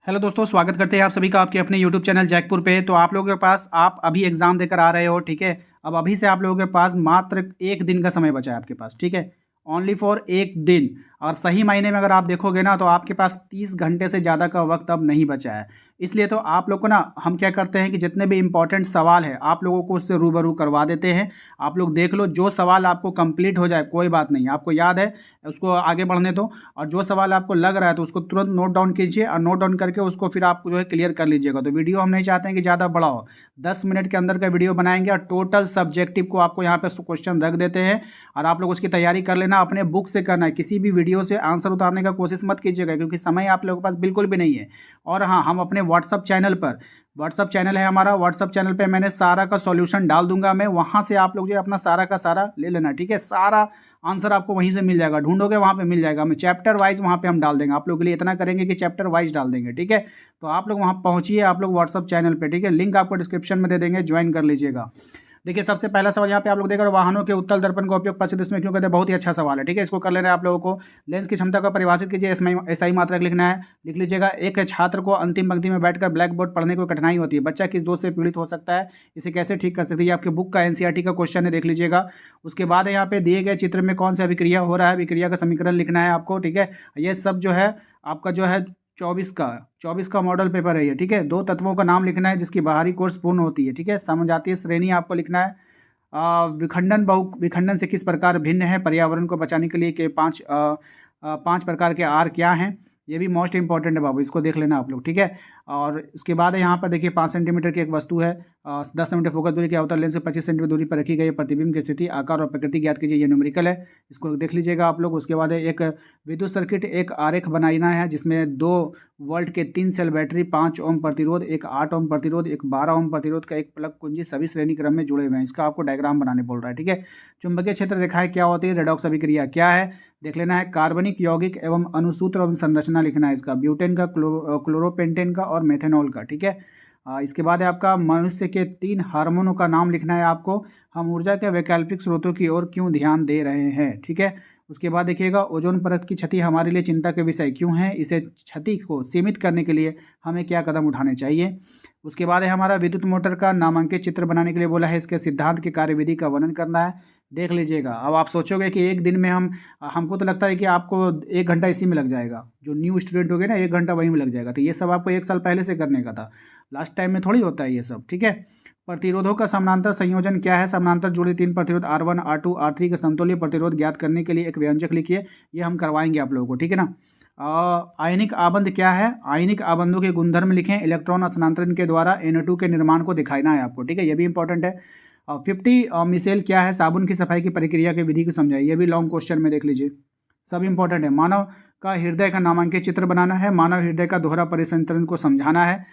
Hello दोस्तों, स्वागत करते हैं आप सभी का आपके अपने यूट्यूब चैनल जैकपुर पे। तो आप लोगों के पास आप अभी एग्ज़ाम देकर आ रहे हो, ठीक है। अब अभी से आप लोगों के पास मात्र एक दिन का समय बचा है आपके पास, ठीक है। ओनली फॉर एक दिन। और सही मायने में अगर आप देखोगे ना तो आपके पास 30 घंटे से ज़्यादा का वक्त अब नहीं बचा है। इसलिए तो आप लोग को ना हम क्या करते हैं कि जितने भी इंपॉर्टेंट सवाल है आप लोगों को उससे रूबरू करवा देते हैं। आप लोग देख लो, जो सवाल आपको कंप्लीट हो जाए कोई बात नहीं, आपको याद है उसको आगे बढ़ने दो। और जो सवाल आपको लग रहा है तो उसको तुरंत नोट डाउन कीजिए और नोट डाउन करके उसको फिर आप जो है क्लियर कर लीजिएगा। तो वीडियो हम नहीं चाहते हैं कि ज़्यादा बड़ा हो, 10 मिनट के अंदर का वीडियो बनाएंगे और टोटल सब्जेक्टिव को आपको यहाँ पे क्वेश्चन रख देते हैं। और आप लोग उसकी तैयारी कर लेना, अपने बुक से करना है, किसी भी वीडियो से आंसर उतारने का कोशिश मत कीजिएगा क्योंकि समय आप लोगों के पास बिल्कुल भी नहीं है। और हाँ, हम अपने व्हाट्सअप चैनल पर, व्हाट्सअप चैनल है हमारा, व्हाट्सअप चैनल पे मैंने सारा का सॉल्यूशन डाल दूंगा मैं, वहाँ से आप लोग जो है अपना सारा का सारा ले लेना, ठीक है। सारा आंसर आपको वहीं से मिल जाएगा, ढूंढोगे वहाँ पे मिल जाएगा। हमें चैप्टर वाइज वहाँ पे हम डाल देंगे आप लोगों के लिए, इतना करेंगे कि चैप्टर वाइज डाल देंगे, ठीक है। तो आप लोग वहाँ पहुँचिए, आप लोग व्हाट्सअप चैनल पे, ठीक है। लिंक आपको डिस्क्रिप्शन में दे देंगे, ज्वाइन कर लीजिएगा। देखिए, सबसे पहला सवाल यहाँ पे आप लोग देख रहे हो, वाहनों के उत्तल दर्पण का उपयोग पश्चिम दिशा में क्यों करते हैं। बहुत ही अच्छा सवाल है, ठीक है। इसको कर लेना है आप लोगों को। लेंस की क्षमता को परिभाषित कीजिए, SI मात्रक लिखना है, लिख लीजिएगा। एक छात्र को अंतिम पंक्ति में बैठकर ब्लैक बोर्ड पढ़ने को कठिनाई होती है, बच्चा किस दोष से पीड़ित हो सकता है, इसे कैसे ठीक कर सकते हैं। ये आपके बुक का NCERT का क्वेश्चन है, देख लीजिएगा। उसके बाद है यहाँ पे दिए गए चित्र में कौन सा अभिक्रिया हो रहा है, अभिक्रिया का समीकरण लिखना है आपको, ठीक है। ये सब जो है आपका जो है 24 का मॉडल पेपर है ये, ठीक है। दो तत्वों का नाम लिखना है जिसकी बाहरी कोर्स पूर्ण होती है, ठीक है। समजातीय श्रेणी आपको लिखना है। विखंडन से किस प्रकार भिन्न है, पर्यावरण को बचाने के लिए के पांच प्रकार के आर क्या हैं। ये भी मोस्ट इंपॉर्टेंट है बाबू, इसको देख लेना आप लोग, ठीक है। और उसके बाद है यहाँ पर देखिए 5 सेंटीमीटर की एक वस्तु है, 10 सेंटीमीटर फोकस दूरी के अवतल लेंस से 25 सेंटीमीटर दूरी पर रखी गई है, प्रतिबिंब की स्थिति, आकार और प्रकृति ज्ञात कीजिए। ये न्यूमेरिकल है, इसको देख लीजिएगा आप लोग। उसके बाद है एक विद्युत सर्किट, एक आरेख बनाना है जिसमें 2 वोल्ट के 3 सेल बैटरी, 5 ओम प्रतिरोध, एक 8 ओम प्रतिरोध, एक 12 ओम प्रतिरोध का एक प्लग कुंजी सभी श्रेणी क्रम में जुड़े हुए हैं। इसका आपको डायग्राम बनाने बोल रहा है, ठीक है। चुंबकीय क्षेत्र रेखाएं क्या होती है, रेडॉक्स अभिक्रिया क्या है, देख लेना है। कार्बनिक यौगिक एवं अनुसूत्र एवं संरचना लिखना है इसका, ब्यूटेन का, क्लोरोपेंटेन का और मेथेनॉल का, ठीक है। इसके बाद है आपका मनुष्य के 3 हार्मोनों का नाम लिखना है आपको। हम ऊर्जा के वैकल्पिक स्रोतों की ओर क्यों ध्यान दे रहे हैं, ठीक है। उसके बाद देखिएगा, ओजोन परत की क्षति हमारे लिए चिंता के विषय क्यों है, इसे क्षति को सीमित करने के लिए हमें क्या कदम उठाने चाहिए। उसके बाद है हमारा विद्युत मोटर का नामांकित चित्र बनाने के लिए बोला है, इसके सिद्धांत की कार्यविधि का वर्णन करना है, देख लीजिएगा। अब आप सोचोगे कि एक दिन में हमको तो लगता है कि आपको 1 घंटा इसी में लग जाएगा, जो न्यू स्टूडेंट हो गए ना 1 घंटा वहीं में लग जाएगा। तो ये सब आपको 1 साल पहले से करने का था, लास्ट टाइम में थोड़ी होता है ये सब, ठीक है। प्रतिरोधों का समानांतर संयोजन क्या है, समानांतर जुड़े 3 प्रतिरोध R1 R2 R3 का समतुल्य प्रतिरोध ज्ञात करने के लिए एक व्यंजक लिखिए। ये हम करवाएंगे आप लोगों को, ठीक है ना। आयनिक आबंध क्या है, आयनिक आबंधों के गुणधर्म लिखें, इलेक्ट्रॉन स्थानांतरण के द्वारा NO2 के निर्माण को दिखाना है आपको, ठीक है। ये भी इंपॉर्टेंट है। 50 मिसेल क्या है, साबुन की सफाई की प्रक्रिया की विधि को समझाइए। ये भी लॉन्ग क्वेश्चन में देख लीजिए, सब इंपॉर्टेंट है। मानव का हृदय का नामांकित चित्र बनाना है, मानव हृदय का दोहरा परिसंचरण को समझाना है।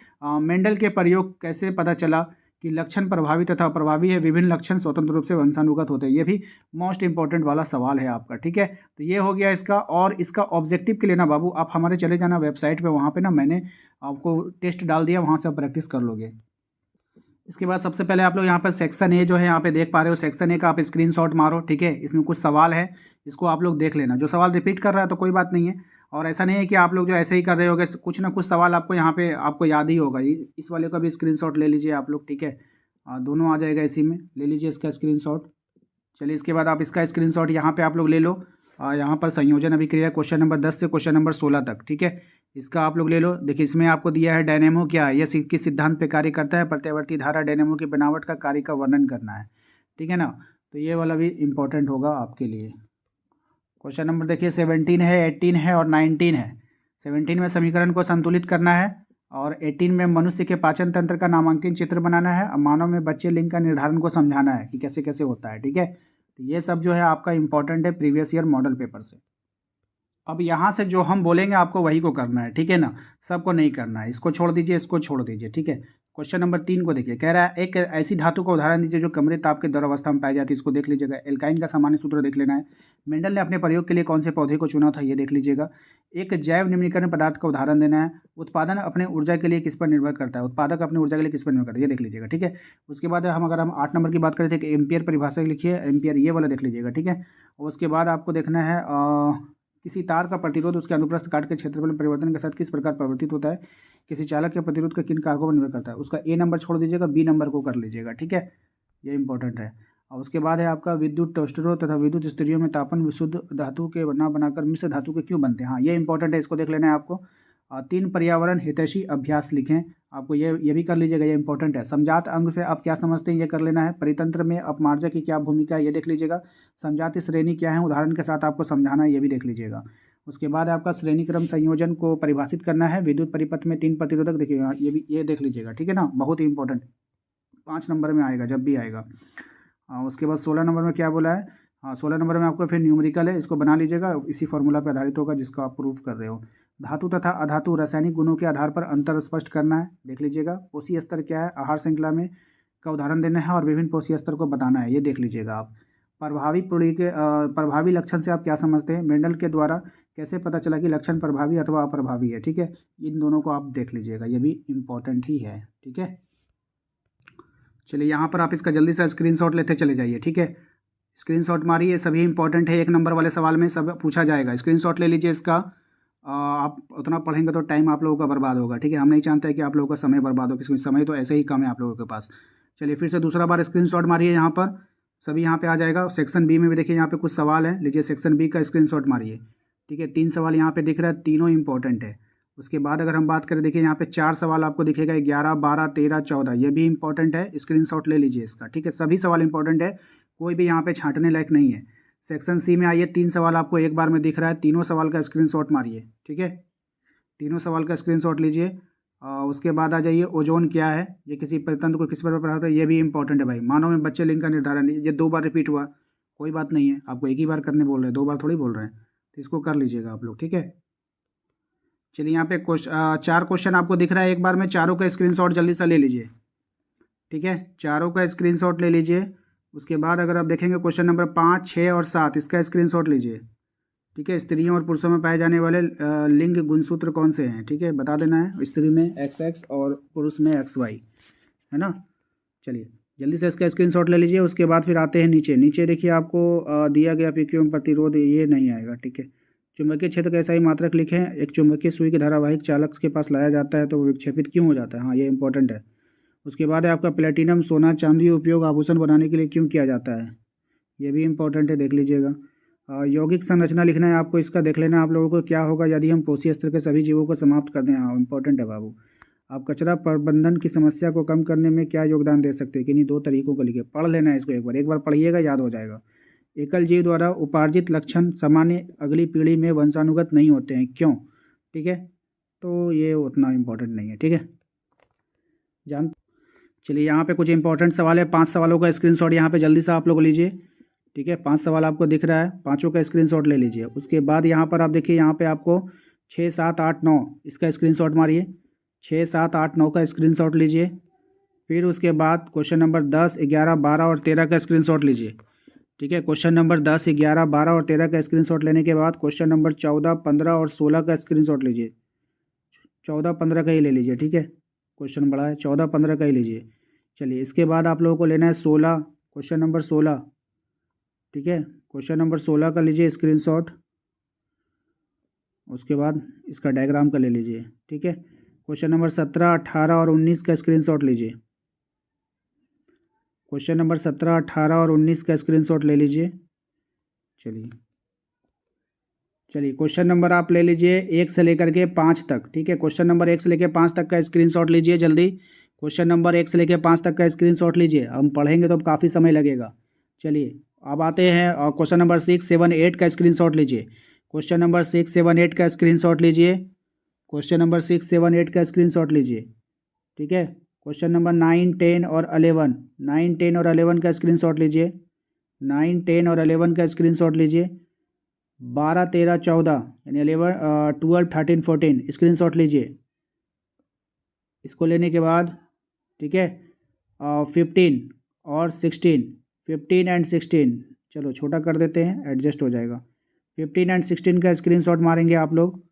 मेंडल के प्रयोग कैसे पता चला कि लक्षण प्रभावी तथा अप्रभावी है, विभिन्न लक्षण स्वतंत्र रूप से वंशानुगत होते हैं। ये भी मोस्ट इंपॉर्टेंट वाला सवाल है आपका, ठीक है। तो ये हो गया इसका। और इसका ऑब्जेक्टिव के लिए ना बाबू आप हमारे चले जाना वेबसाइट पे, वहाँ पे ना मैंने आपको टेस्ट डाल दिया, वहाँ से आप प्रैक्टिस कर लोगे। इसके बाद सबसे पहले आप लोग यहाँ पर सेक्शन ए जो है यहाँ पे देख पा रहे हो, सेक्शन ए का आप स्क्रीनशॉट मारो, ठीक है। इसमें कुछ सवाल है, इसको आप लोग देख लेना। जो सवाल रिपीट कर रहा है तो कोई बात नहीं है, और ऐसा नहीं है कि आप लोग जो ऐसे ही कर रहे होगे, कुछ ना कुछ सवाल आपको यहाँ पे आपको याद ही होगा। इस वाले का भी स्क्रीनशॉट ले लीजिए आप लोग, ठीक है। दोनों आ जाएगा इसी में, ले लीजिए इसका स्क्रीनशॉट। चलिए, इसके बाद आप इसका स्क्रीनशॉट यहाँ पे आप लोग ले लो। यहाँ पर संयोजन अभिक्रिया क्वेश्चन नंबर 10 से क्वेश्चन नंबर 16 तक, ठीक है। इसका आप लोग ले लो। देखिए, इसमें आपको दिया है डायनेमो क्या है, यह किस सिद्धांत पे कार्य करता है, प्रत्यावर्ती धारा डायनेमो की बनावट का कार्य का वर्णन करना है, ठीक है ना। तो ये वाला भी इंपॉर्टेंट होगा आपके लिए। क्वेश्चन नंबर देखिए 17 है, 18 है और 19 है। 17 में समीकरण को संतुलित करना है, और 18 में मनुष्य के पाचन तंत्र का नामांकन चित्र बनाना है, और मानव में बच्चे लिंग का निर्धारण को समझाना है कि कैसे कैसे होता है, ठीक है। तो ये सब जो है आपका इंपॉर्टेंट है प्रीवियस ईयर मॉडल पेपर से। अब यहाँ से जो हम बोलेंगे आपको वही को करना है, ठीक है ना। सबको नहीं करना है, इसको छोड़ दीजिए, इसको छोड़ दीजिए, ठीक है। क्वेश्चन नंबर 3 को देखिए, कह रहा है एक ऐसी धातु का उदाहरण दीजिए जो कमरे ताप के द्रवावस्था में पाई जाती है। इसको देख लीजिएगा। एल्काइन का सामान्य सूत्र देख लेना है। मेंडल ने अपने प्रयोग के लिए कौन से पौधे को चुना था, ये देख लीजिएगा। एक जैव निम्नीकरण पदार्थ का उदाहरण देना है। उत्पादन अपने ऊर्जा के लिए किस पर निर्भर करता है, उत्पादक अपनी ऊर्जा के लिए किस पर निर्भर करता है, ये देख लीजिएगा, ठीक है। उसके बाद अगर हम 8 नंबर की बात करें तो एम्पियर परिभाषा लिखिए, एम्पियर ये वाला देख लीजिएगा, ठीक है। और उसके बाद आपको देखना है किसी तार का प्रतिरोध उसके अनुप्रस्थ काट के क्षेत्रफल में परिवर्तन के साथ किस प्रकार परिवर्तित होता है? किसी चालक के प्रतिरोध का किन कारकों पर निर्भर करता है? उसका ए नंबर छोड़ दीजिएगा, बी नंबर को कर लीजिएगा, ठीक है, ये इंपॉर्टेंट है। और उसके बाद है आपका विद्युत टोस्टरों तथा विद्युत स्त्रियों में तापन विशुद्ध धातु के ना बनाकर मिश्र धातु के क्यों बनते हैं? हाँ, ये इंपॉर्टेंट है, इसको देख लेना है आपको। 3 पर्यावरण हितैषी अभ्यास लिखें, आपको ये भी कर लीजिएगा, ये इंपॉर्टेंट है। समजात अंग से आप क्या समझते हैं, ये कर लेना है। परितंत्र में अपमार्जक की क्या भूमिका है, ये देख लीजिएगा। समजाति श्रेणी क्या है, उदाहरण के साथ आपको समझाना है, ये भी देख लीजिएगा। उसके बाद आपका श्रेणी क्रम संयोजन को परिभाषित करना है। विद्युत परिपथ में 3 प्रतिरोधक देखिएगा, ये देख लीजिएगा, ठीक है ना, बहुत ही इंपॉर्टेंट, 5 नंबर में आएगा जब भी आएगा। उसके बाद 16 नंबर में क्या बोला है? हाँ, 16 नंबर में आपको फिर न्यूमेरिकल है, इसको बना लीजिएगा, इसी फॉर्मूला पर आधारित होगा जिसको आप प्रूफ कर रहे हो। धातु तथा अधातु रासायनिक गुणों के आधार पर अंतर स्पष्ट करना है, देख लीजिएगा। पोषी स्तर क्या है, आहार श्रृंखला में का उदाहरण देना है और विभिन्न पोषी स्तर को बताना है, ये देख लीजिएगा आप। प्रभावी पुड़ी के प्रभावी लक्षण से आप क्या समझते हैं? मेंडल के द्वारा कैसे पता चला कि लक्षण प्रभावी अथवा अप्रभावी है, ठीक है, इन दोनों को आप देख लीजिएगा, ये भी इम्पोर्टेंट ही है, ठीक है। चलिए यहाँ पर आप इसका जल्दी से स्क्रीनशॉट लेते चले जाइए, ठीक है, स्क्रीनशॉट मारिए, सभी इंपॉर्टेंट है, 1 नंबर वाले सवाल में सब पूछा जाएगा, स्क्रीनशॉट ले लीजिए इसका। आप उतना पढ़ेंगे तो टाइम आप लोगों का बर्बाद होगा, ठीक है, हम नहीं चाहते कि आप लोगों का समय बर्बाद हो, क्योंकि समय तो ऐसे ही कम है आप लोगों के पास। चलिए फिर से दूसरा बार स्क्रीनशॉट मारिए, यहाँ पर सभी यहाँ पे आ जाएगा। सेक्शन बी में भी देखिए यहाँ पे कुछ सवाल है, लीजिए सेक्शन बी का स्क्रीनशॉट मारिए, ठीक है। 3 सवाल यहाँ पे दिख रहा है, तीनों इंपॉर्टेंट है। उसके बाद अगर हम बात करें, देखिए यहाँ पे 4 सवाल आपको दिखेगा, 11, 12, 13, 14, ये भी इंपॉर्टेंट है, स्क्रीनशॉट ले लीजिए इसका, ठीक है, सभी सवाल इंपॉर्टेंट है, कोई भी यहाँ पे छांटने लायक नहीं है। सेक्शन सी में आइए, 3 सवाल आपको एक बार में दिख रहा है, तीनों सवाल का स्क्रीनशॉट मारिए, ठीक है, तीनों सवाल का स्क्रीनशॉट लीजिए। उसके बाद आ जाइए, ओजोन क्या है, ये किसी परितंत्र को किस पर प्रभावित है, ये भी इंपॉर्टेंट है भाई। मानव में बच्चे लिंग का निर्धारण, ये 2 बार रिपीट हुआ, कोई बात नहीं है, आपको एक ही बार करने बोल रहे हैं, 2 बार थोड़ी बोल रहे हैं, तो इसको कर लीजिएगा आप लोग, ठीक है। चलिए यहाँ पे 4 क्वेश्चन आपको दिख रहा है एक बार में, चारों का स्क्रीनशॉट जल्दी से ले लीजिए, ठीक है, चारों का स्क्रीनशॉट ले लीजिए। उसके बाद अगर आप देखेंगे क्वेश्चन नंबर 5, 6 और 7, इसका स्क्रीनशॉट लीजिए, ठीक है। स्त्रियों और पुरुषों में पाए जाने वाले लिंग गुणसूत्र कौन से हैं, ठीक है, बता देना है। स्त्री में XX और पुरुष में XY, है ना। चलिए जल्दी से इसका स्क्रीनशॉट ले लीजिए। उसके बाद फिर आते हैं नीचे, नीचे देखिए आपको दिया गया PQ प्रतिरोध ये नहीं आएगा, ठीक है। चुंबकीय क्षेत्र का ऐसा ही मात्रक लिखें, एक चुंबकीय सुई के धारावाहिक चालक के पास लाया जाता है तो वो विक्षेपित क्यों हो जाता है? हाँ, ये इंपॉर्टेंट है। उसके बाद है आपका प्लेटिनम, सोना, चांदी उपयोग आभूषण बनाने के लिए क्यों किया जाता है? ये भी इंपॉर्टेंट है, देख लीजिएगा। यौगिक संरचना लिखना है आपको, इसका देख लेना आप लोगों को, क्या होगा यदि हम पोषी स्तर के सभी जीवों को समाप्त कर दें? हाँ, इंपॉर्टेंट है बाबू। आप कचरा प्रबंधन की समस्या को कम करने में क्या योगदान दे सकते हैं? किन्हीं 2 तरीकों को लिखिए, पढ़ लेना है इसको, एक बार पढ़िएगा, याद हो जाएगा। एकल जीव द्वारा उपार्जित लक्षण सामान्य अगली पीढ़ी में वंशानुगत नहीं होते हैं, क्यों? ठीक है, तो ये उतना इम्पोर्टेंट नहीं है, ठीक है, जान। चलिए यहाँ पे कुछ इंपॉर्टेंट सवाल है, 5 सवालों का स्क्रीनशॉट यहाँ पे जल्दी से आप लोग लीजिए, ठीक है। 5 सवाल आपको दिख रहा है, पाँचों का स्क्रीनशॉट ले लीजिए। उसके बाद यहाँ पर आप देखिए, यहाँ पे आपको 6, 7, 8, 9 इसका स्क्रीनशॉट मारिए, 6, 7, 8, 9 का स्क्रीनशॉट लीजिए। फिर उसके बाद क्वेश्चन नंबर 10, 11, 12 और 13 का स्क्रीनशॉट लीजिए, ठीक है। क्वेश्चन नंबर 10, 11, 12 और 13 का स्क्रीनशॉट लेने के बाद क्वेश्चन नंबर 14, 15 और 16 का स्क्रीनशॉट लीजिए, 14, 15 का ही ले लीजिए, ठीक है, क्वेश्चन बड़ा है, 14, 15 का ही लीजिए। चलिए इसके बाद आप लोगों को लेना है 16, क्वेश्चन नंबर 16, ठीक है, क्वेश्चन नंबर 16 का लीजिए स्क्रीनशॉट। उसके बाद इसका डायग्राम का ले लीजिए, ठीक है। क्वेश्चन नंबर 17, 18 और 19 का स्क्रीनशॉट लीजिए, क्वेश्चन नंबर 17, 18 और 19 का स्क्रीनशॉट ले लीजिए। चलिए क्वेश्चन नंबर आप ले लीजिए 1 से लेकर के 5 तक, ठीक है, क्वेश्चन नंबर 1 से लेकर 5 तक का स्क्रीनशॉट लीजिए जल्दी। क्वेश्चन नंबर 1 से लेकर 5 तक का स्क्रीनशॉट लीजिए, हम पढ़ेंगे तो अब काफ़ी समय लगेगा। चलिए अब आते हैं और क्वेश्चन नंबर 6, 7, 8 का स्क्रीनशॉट लीजिए, क्वेश्चन नंबर 6, 7, 8 का स्क्रीनशॉट लीजिए, क्वेश्चन नंबर 6, 7, 8 का स्क्रीनशॉट लीजिए, ठीक है। क्वेश्चन नंबर 9, 10 और 11, 9, 10 और 11 का स्क्रीनशॉट लीजिए, 9, 10 और 11 का स्क्रीनशॉट लीजिए। 12, 13, 14 यानी 11, 12, 13, 14 स्क्रीनशॉट लीजिए। इसको लेने के बाद ठीक है 15 और 16, 15 एंड 16, चलो छोटा कर देते हैं, एडजस्ट हो जाएगा। 15 एंड 16 का स्क्रीनशॉट मारेंगे आप लोग।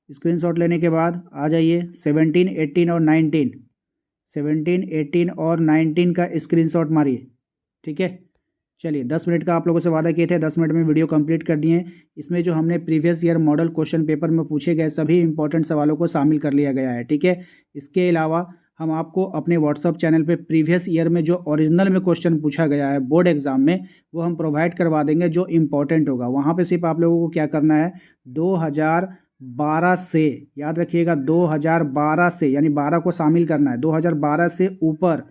स्क्रीनशॉट लेने के बाद आ जाइए 17, 18 और 19, 17, 18 और 19 का स्क्रीनशॉट मारिए, ठीक है। चलिए 10 मिनट का आप लोगों से वादा किए थे, 10 मिनट में वीडियो कंप्लीट कर दिए। इसमें जो हमने previous year model question paper में पूछे गए सभी इंपॉर्टेंट सवालों को शामिल कर लिया गया है, ठीक है। इसके अलावा हम आपको अपने व्हाट्सअप चैनल पे प्रीवियस ईयर में जो ओरिजिनल में क्वेश्चन पूछा गया है बोर्ड एग्जाम में, वो हम प्रोवाइड करवा देंगे जो इम्पोर्टेंट होगा। वहाँ पे सिर्फ आप लोगों को क्या करना है, 2012 से, याद रखिएगा 2012 से, यानी 12 को शामिल करना है, 2012 से ऊपर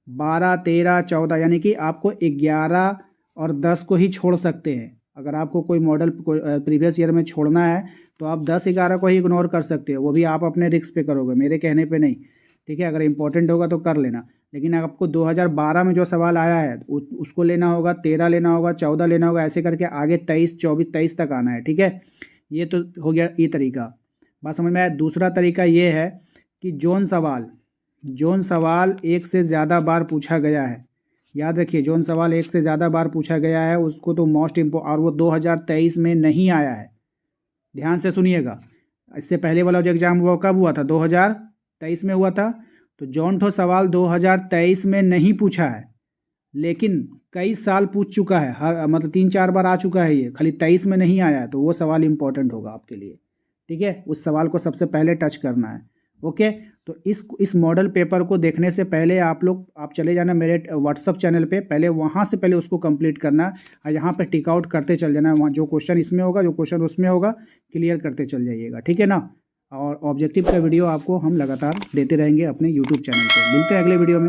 12, 13, 14, यानी कि आपको 11 और 10 को ही छोड़ सकते हैं। अगर आपको कोई मॉडल प्रीवियस ईयर में छोड़ना है तो आप 10, 11 को ही इग्नोर कर सकते हो, वो भी आप अपने रिस्क पे करोगे, मेरे कहने पे नहीं, ठीक है। अगर इंपॉर्टेंट होगा तो कर लेना, लेकिन आपको 2012 में जो सवाल आया है उसको लेना होगा, 13 लेना होगा, 14 लेना होगा, ऐसे करके आगे 23, 24, 23 तक आना है, ठीक है। ये तो हो गया ये तरीका, बात समझ में आया। दूसरा तरीका ये है कि जोन सवाल एक से ज़्यादा बार पूछा गया है, याद रखिए जोन सवाल एक से ज़्यादा बार पूछा गया है उसको तो और वो 2023 में नहीं आया है, ध्यान से सुनिएगा। इससे पहले वाला जो एग्ज़ाम हुआ कब हुआ था, 2023 में हुआ था। तो जौन ठो सवाल 2023 में नहीं पूछा है लेकिन कई साल पूछ चुका है, हर मतलब 3-4 बार आ चुका है, ये खाली 23 में नहीं आया है, तो वो सवाल इंपॉर्टेंट होगा आपके लिए, ठीक है। उस सवाल को सबसे पहले टच करना है, ओके। तो इस मॉडल पेपर को देखने से पहले आप चले जाना मेरे व्हाट्सअप चैनल पे, पहले वहाँ से पहले उसको कंप्लीट करना और यहाँ पे टिक आउट करते चल जाना, वहाँ जो क्वेश्चन इसमें होगा जो क्वेश्चन उसमें होगा क्लियर करते चल जाइएगा, ठीक है ना। और ऑब्जेक्टिव का वीडियो आपको हम लगातार देते रहेंगे अपने यूट्यूब चैनल पे। मिलते हैं अगले वीडियो में।